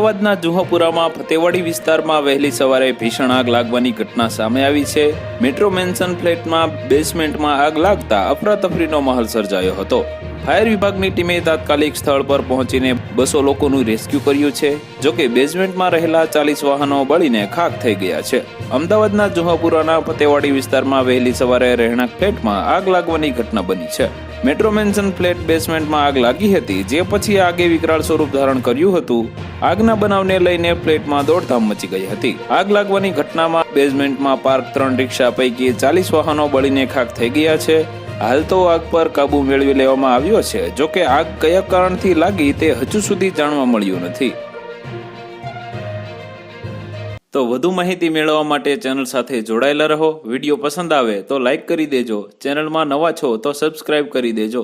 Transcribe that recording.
અમદાવાદના જુહાપુરામાં ફતેવાડી વિસ્તારમાં વહેલી સવારે ભીષણ આગ લાગવાની ઘટના સામે આવી છે। મેટ્રો મેન્શન ફ્લેટમાં બેઝમેન્ટમાં આગ લાગતા અફરાતફરીનો માહોલ સર્જાયો હતો। ફાયર વિભાગની ટીમે તાત્કાલિક સ્થળ પર પહોંચીને 200 લોકોનું રેસ્ક્યુ કર્યું છે। જોકે બેઝમેન્ટમાં રહેલા 40 વાહનો બળીને ખાખ થઈ ગયા છે। અમદાવાદના જુહાપુરાના ફતેવાડી વિસ્તારમાં વહેલી સવારે રહેણાંક ફ્લેટમાં આગ લાગવાની ઘટના બની છે। મેટ્રો મેન્શન ફ્લેટ બેઝમેન્ટમાં આગ લાગી હતી, જે પછી આગે વિકરાળ સ્વરૂપ ધારણ કર્યું હતું। આગના બનાવને લઈને ફ્લેટમાં દોડધામ મચી ગઈ હતી। આગ લાગવાની ઘટનામાં બેઝમેન્ટમાં પાર્ક 3 રિક્ષા પૈકી 40 વાહનો બળીને ખાખ થઈ ગયા છે। હાલ તો આગ પર કાબુ મેળવી લેવામાં આવ્યો છે। જોકે આગ કયા કારણથી લાગી તે હજુ સુધી જાણવા મળ્યું નથી। તો વધુ માહિતી મેળવવા માટે ચેનલ સાથે જોડાયેલા રહો। વિડીયો પસંદ આવે તો લાઈક કરી દેજો। ચેનલમાં નવા છો તો સબસ્ક્રાઇબ કરી દેજો।